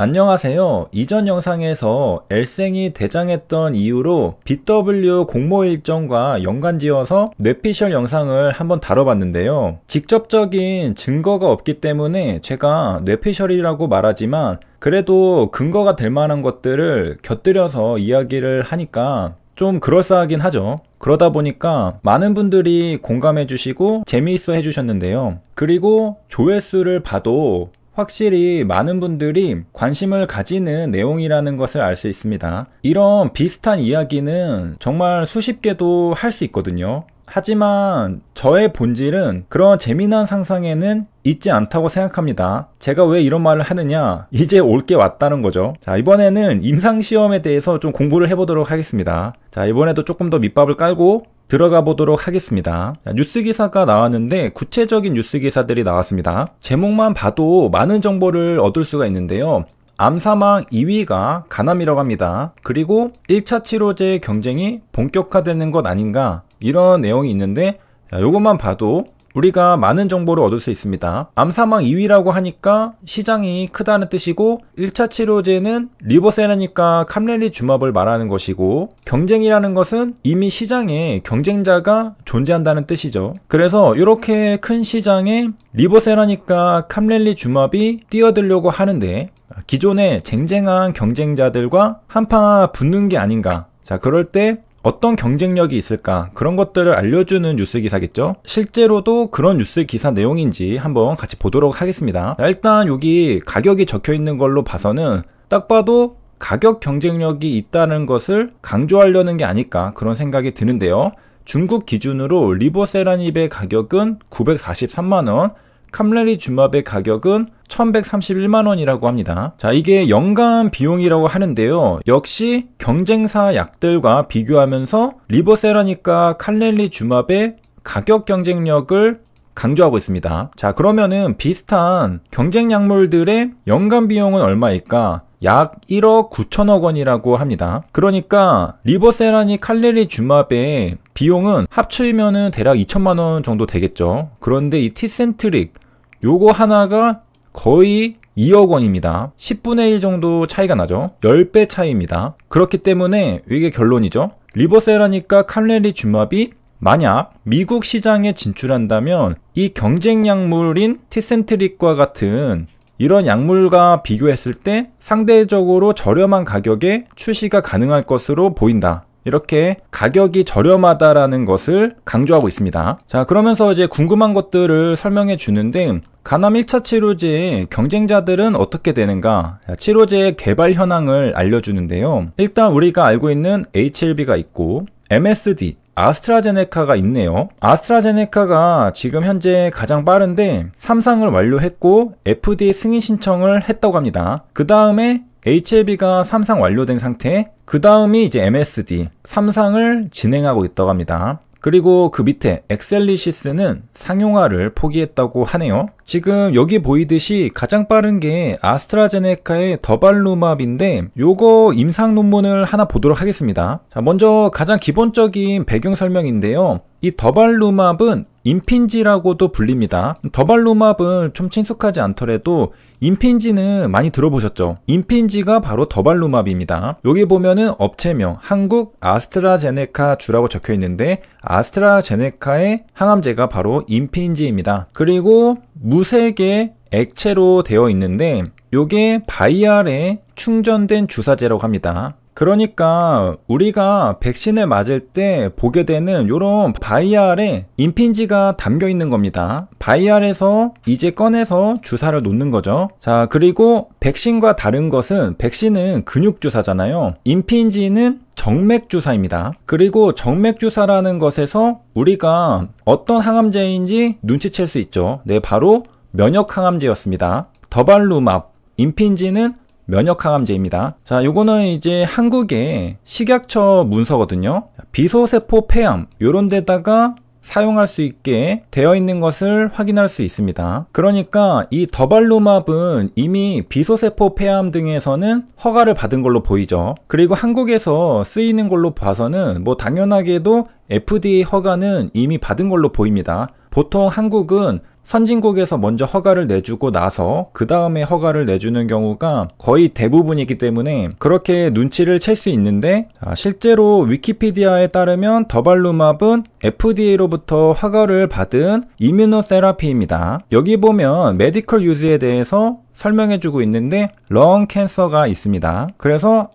안녕하세요. 이전 영상에서 엘생이 대장했던 이유로 BW 공모 일정과 연관지어서 뇌피셜 영상을 한번 다뤄봤는데요. 직접적인 증거가 없기 때문에 제가 뇌피셜이라고 말하지만 그래도 근거가 될 만한 것들을 곁들여서 이야기를 하니까 좀 그럴싸하긴 하죠. 그러다 보니까 많은 분들이 공감해 주시고 재미있어 해주셨는데요. 그리고 조회수를 봐도 확실히 많은 분들이 관심을 가지는 내용이라는 것을 알 수 있습니다. 이런 비슷한 이야기는 정말 수십 개도 할 수 있거든요. 하지만 저의 본질은 그런 재미난 상상에는 있지 않다고 생각합니다. 제가 왜 이런 말을 하느냐? 이제 올 게 왔다는 거죠. 자, 이번에는 임상시험에 대해서 좀 공부를 해보도록 하겠습니다. 자, 이번에도 조금 더 밑밥을 깔고 들어가 보도록 하겠습니다. 자, 뉴스 기사가 나왔는데 구체적인 뉴스 기사들이 나왔습니다. 제목만 봐도 많은 정보를 얻을 수가 있는데요. 암사망 2위가 간암이라고 합니다. 그리고 1차 치료제 경쟁이 본격화되는 것 아닌가, 이런 내용이 있는데 이것만 봐도 우리가 많은 정보를 얻을 수 있습니다. 암사망 2위라고 하니까 시장이 크다는 뜻이고 1차 치료제는 리보세라니까 캄렐리주맙을 말하는 것이고 경쟁이라는 것은 이미 시장에 경쟁자가 존재한다는 뜻이죠. 그래서 이렇게 큰 시장에 리보세라니까 캄렐리주맙이 뛰어들려고 하는데 기존의 쟁쟁한 경쟁자들과 한판 붙는 게 아닌가. 자, 그럴 때 어떤 경쟁력이 있을까, 그런 것들을 알려주는 뉴스 기사겠죠. 실제로도 그런 뉴스 기사 내용인지 한번 같이 보도록 하겠습니다. 일단 여기 가격이 적혀 있는 걸로 봐서는 딱 봐도 가격 경쟁력이 있다는 것을 강조하려는 게 아닐까, 그런 생각이 드는데요. 중국 기준으로 리보세라닙의 가격은 943만원, 캄렐리주맙의 가격은 1131만원이라고 합니다. 자, 이게 연간 비용이라고 하는데요. 역시 경쟁사 약들과 비교하면서 리보세라니까 캄렐리주맙의 가격 경쟁력을 강조하고 있습니다. 자, 그러면은 비슷한 경쟁 약물들의 연간 비용은 얼마일까? 약 1억 9천억 원이라고 합니다. 그러니까 리보세라니 캄렐리주맙의 비용은 합치면은 대략 2천만 원 정도 되겠죠. 그런데 이 티센트릭 요거 하나가 거의 2억 원입니다. 10분의 1 정도 차이가 나죠. 10배 차이입니다. 그렇기 때문에 이게 결론이죠. 리보세라니까 캄렐리주맙이 만약 미국 시장에 진출한다면 이 경쟁 약물인 티센트릭과 같은 이런 약물과 비교했을 때 상대적으로 저렴한 가격에 출시가 가능할 것으로 보인다. 이렇게 가격이 저렴하다라는 것을 강조하고 있습니다. 자, 그러면서 이제 궁금한 것들을 설명해 주는데, 간암 1차 치료제의 경쟁자들은 어떻게 되는가? 치료제의 개발 현황을 알려주는데요. 일단 우리가 알고 있는 HLB가 있고 MSD, 아스트라제네카가 있네요. 아스트라제네카가 지금 현재 가장 빠른데 3상을 완료했고 FDA 승인 신청을 했다고 합니다. 그 다음에 HLB가 3상 완료된 상태, 그 다음이 이제 MSD 3상을 진행하고 있다고 합니다. 그리고 그 밑에 엑셀리시스는 상용화를 포기했다고 하네요. 지금 여기 보이듯이 가장 빠른 게 아스트라제네카의 더발루맙인데 요거 임상 논문을 하나 보도록 하겠습니다. 자, 먼저 가장 기본적인 배경 설명인데요. 이 더발루맙은 임핀지라고도 불립니다. 더발루맙은 좀 친숙하지 않더라도 임핀지는 많이 들어보셨죠? 임핀지가 바로 더발루맙입니다. 여기 보면은 업체명 한국 아스트라제네카 주라고 적혀 있는데 아스트라제네카의 항암제가 바로 임핀지입니다. 그리고 무색의 액체로 되어 있는데 요게 바이알에 충전된 주사제라고 합니다. 그러니까 우리가 백신을 맞을 때 보게 되는 이런 바이알에 임핀지가 담겨 있는 겁니다. 바이알에서 이제 꺼내서 주사를 놓는 거죠. 자, 그리고 백신과 다른 것은 백신은 근육주사잖아요. 임핀지는 정맥주사입니다. 그리고 정맥주사라는 것에서 우리가 어떤 항암제인지 눈치챌 수 있죠. 네, 바로 면역항암제였습니다. 더발루맙, 임핀지는 면역항암제입니다. 자, 요거는 이제 한국의 식약처 문서거든요. 비소세포 폐암 요런 데다가 사용할 수 있게 되어 있는 것을 확인할 수 있습니다. 그러니까 이 더발루맙은 이미 비소세포 폐암 등에서는 허가를 받은 걸로 보이죠. 그리고 한국에서 쓰이는 걸로 봐서는 뭐 당연하게도 FDA 허가는 이미 받은 걸로 보입니다. 보통 한국은 선진국에서 먼저 허가를 내주고 나서 그 다음에 허가를 내주는 경우가 거의 대부분이기 때문에 그렇게 눈치를 챌 수 있는데, 실제로 위키피디아에 따르면 더발루맙은 FDA로부터 허가를 받은 이뮤노테라피입니다. 여기 보면 메디컬 유즈에 대해서 설명해주고 있는데 렁 캔서가 있습니다. 그래서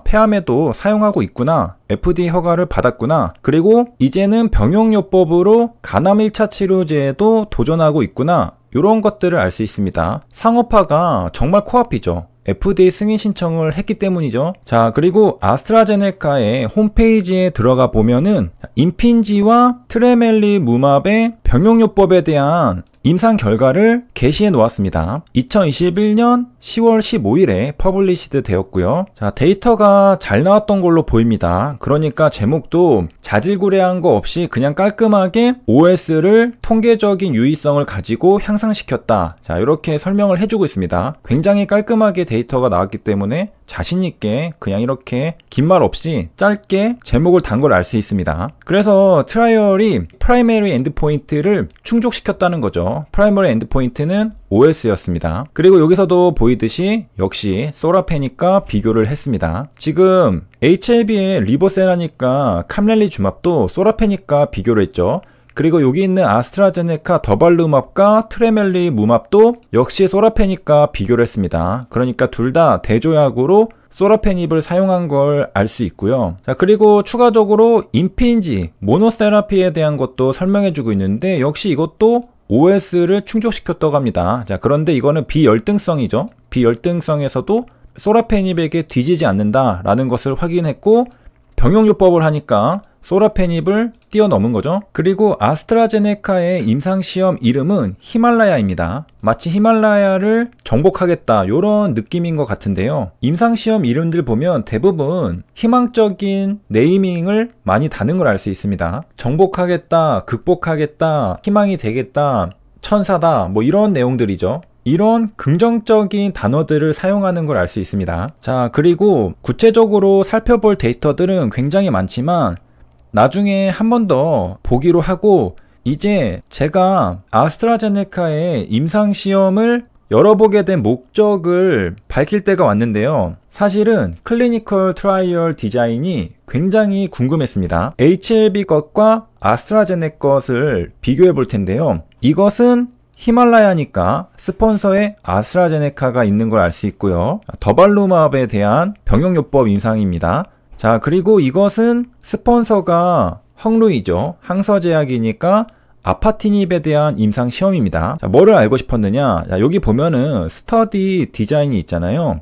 폐암에도 사용하고 있구나, FDA 허가를 받았구나, 그리고 이제는 병용요법으로 간암 1차 치료제에도 도전하고 있구나, 이런 것들을 알 수 있습니다. 상업화가 정말 코앞이죠. FDA 승인 신청을 했기 때문이죠. 자, 그리고 아스트라제네카의 홈페이지에 들어가 보면은 임핀지와 트레멜리무맙의 병용요법에 대한 임상 결과를 게시해 놓았습니다. 2021년 10월 15일에 퍼블리시드 되었고요. 자, 데이터가 잘 나왔던 걸로 보입니다. 그러니까 제목도 자질구레한 거 없이 그냥 깔끔하게 OS를 통계적인 유의성을 가지고 향상시켰다. 자, 이렇게 설명을 해주고 있습니다. 굉장히 깔끔하게 데이터가 나왔기 때문에 자신있게 그냥 이렇게 긴 말 없이 짧게 제목을 단 걸 알 수 있습니다. 그래서 트라이얼이 프라이머리 엔드포인트를 충족시켰다는 거죠. 프라이머리 엔드포인트는 OS였습니다. 그리고 여기서도 보이듯이 역시 소라페닉과 비교를 했습니다. 지금 HLB의 리보세라닉과 캄렐리주맙도 소라페닉과 비교를 했죠. 그리고 여기 있는 아스트라제네카 더발루맙과 트레멜리무맙도 역시 소라페닉과 비교를 했습니다. 그러니까 둘 다 대조약으로 소라페닙을 사용한 걸 알 수 있고요. 자, 그리고 추가적으로 임핀지 모노세라피에 대한 것도 설명해주고 있는데 역시 이것도 OS를 충족시켰다고 합니다. 자, 그런데 이거는 비열등성이죠. 비열등성에서도 소라페닙에게 뒤지지 않는다라는 것을 확인했고, 병용요법을 하니까 소라페닙을 뛰어넘은 거죠. 그리고 아스트라제네카의 임상시험 이름은 히말라야입니다. 마치 히말라야를 정복하겠다, 이런 느낌인 것 같은데요. 임상시험 이름들 보면 대부분 희망적인 네이밍을 많이 다는 걸 알 수 있습니다. 정복하겠다, 극복하겠다, 희망이 되겠다, 천사다, 뭐 이런 내용들이죠. 이런 긍정적인 단어들을 사용하는 걸 알 수 있습니다. 자, 그리고 구체적으로 살펴볼 데이터들은 굉장히 많지만 나중에 한 번 더 보기로 하고, 이제 제가 아스트라제네카의 임상시험을 열어보게 된 목적을 밝힐 때가 왔는데요. 사실은 클리니컬 트라이얼 디자인이 굉장히 궁금했습니다. HLB 것과 아스트라제네카 것을 비교해 볼 텐데요. 이것은 히말라야니까 스폰서에 아스트라제네카가 있는 걸 알 수 있고요. 더발루맙에 대한 병용요법 임상입니다. 자, 그리고 이것은 스폰서가 헝루이죠. 항서제약이니까 아파티닙에 대한 임상시험입니다. 자, 뭐를 알고 싶었느냐? 자, 여기 보면은 스터디 디자인이 있잖아요.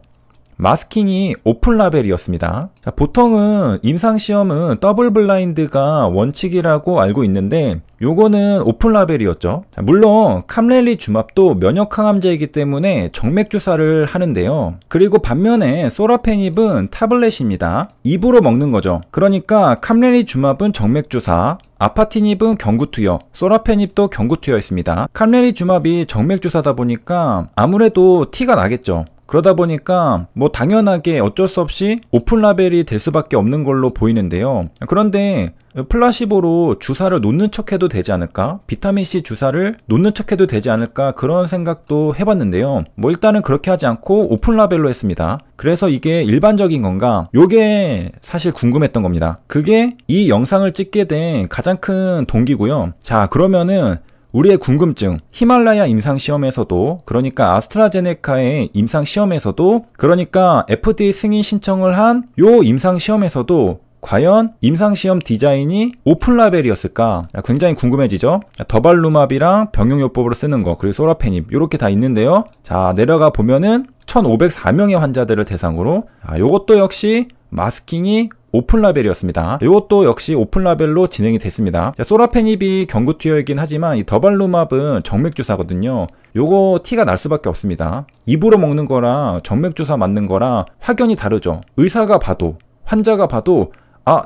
마스킹이 오픈 라벨이었습니다. 자, 보통은 임상시험은 더블 블라인드가 원칙이라고 알고 있는데 요거는 오픈 라벨이었죠. 자, 물론 캄렐리주맙도 면역항암제이기 때문에 정맥주사를 하는데요. 그리고 반면에 소라페닙은 타블렛입니다. 입으로 먹는 거죠. 그러니까 캄렐리주맙은 정맥주사, 아파티닙은 경구투여, 소라페닙도 경구투여였습니다. 캄렐리주맙이 정맥주사다 보니까 아무래도 티가 나겠죠. 그러다 보니까 뭐 당연하게 어쩔 수 없이 오픈 라벨이 될 수밖에 없는 걸로 보이는데요. 그런데 플라시보로 주사를 놓는 척 해도 되지 않을까? 비타민C 주사를 놓는 척 해도 되지 않을까? 그런 생각도 해봤는데요. 뭐 일단은 그렇게 하지 않고 오픈 라벨로 했습니다. 그래서 이게 일반적인 건가? 요게 사실 궁금했던 겁니다. 그게 이 영상을 찍게 된 가장 큰 동기고요. 자, 그러면은 우리의 궁금증, 히말라야 임상시험에서도, 그러니까 아스트라제네카의 임상시험에서도, 그러니까 FDA 승인 신청을 한 요 임상시험에서도 과연 임상시험 디자인이 오픈 라벨이었을까? 굉장히 궁금해지죠? 더발루맙이랑 병용요법으로 쓰는 거, 그리고 소라페닙 이렇게 다 있는데요. 자, 내려가 보면은 1504명의 환자들을 대상으로, 요것도 역시 마스킹이 오픈 라벨이었습니다. 이것도 역시 오픈 라벨로 진행이 됐습니다. 자, 소라페닙이 경구투여이긴 하지만 이 더발루맙은 정맥주사거든요. 요거 티가 날 수밖에 없습니다. 입으로 먹는 거랑 정맥주사 맞는 거랑 확연히 다르죠. 의사가 봐도, 환자가 봐도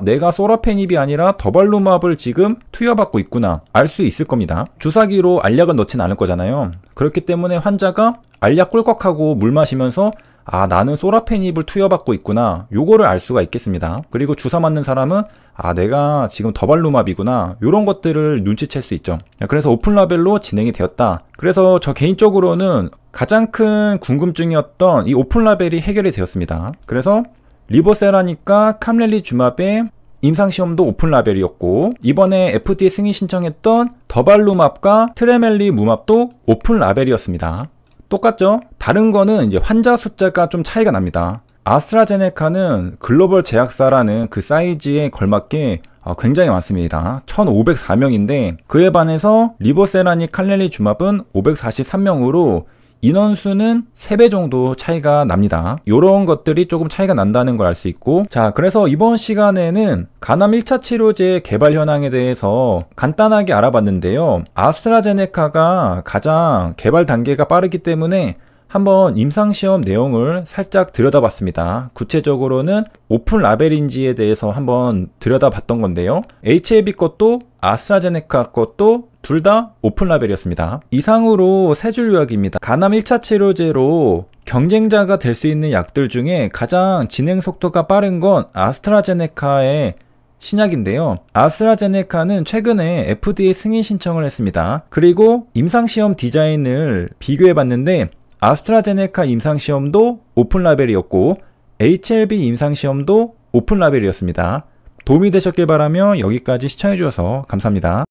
내가 소라페닙이 아니라 더발루맙을 지금 투여받고 있구나 알 수 있을 겁니다. 주사기로 알약을 넣진 않을 거잖아요. 그렇기 때문에 환자가 알약 꿀꺽하고 물 마시면서 아, 나는 소라페닙을 투여받고 있구나, 요거를 알 수가 있겠습니다. 그리고 주사 맞는 사람은 아, 내가 지금 더발루맙이구나, 요런 것들을 눈치챌 수 있죠. 그래서 오픈라벨로 진행이 되었다. 그래서 저 개인적으로는 가장 큰 궁금증이었던 이 오픈라벨이 해결이 되었습니다. 그래서 리보세라니까 캄렐리주맙의 임상시험도 오픈라벨이었고, 이번에 FDA 승인 신청했던 더발루맙과 트레멜리무맙도 오픈라벨이었습니다. 똑같죠? 다른 거는 이제 환자 숫자가 좀 차이가 납니다. 아스트라제네카는 글로벌 제약사라는 그 사이즈에 걸맞게 굉장히 많습니다. 1504명인데 그에 반해서 리보세라니 캄렐리주맙은 543명으로 인원수는 3배 정도 차이가 납니다. 요런 것들이 조금 차이가 난다는 걸 알 수 있고, 자, 그래서 이번 시간에는 간암 1차 치료제 개발 현황에 대해서 간단하게 알아봤는데요. 아스트라제네카가 가장 개발 단계가 빠르기 때문에 한번 임상시험 내용을 살짝 들여다봤습니다. 구체적으로는 오픈 라벨인지에 대해서 한번 들여다봤던 건데요. HAB 것도 아스트라제네카 것도 둘 다 오픈 라벨이었습니다. 이상으로 세 줄 요약입니다. 간암 1차 치료제로 경쟁자가 될 수 있는 약들 중에 가장 진행 속도가 빠른 건 아스트라제네카의 신약인데요. 아스트라제네카는 최근에 FDA 승인 신청을 했습니다. 그리고 임상시험 디자인을 비교해봤는데 아스트라제네카 임상시험도 오픈라벨이었고 HLB 임상시험도 오픈라벨이었습니다. 도움이 되셨길 바라며 여기까지 시청해주셔서 감사합니다.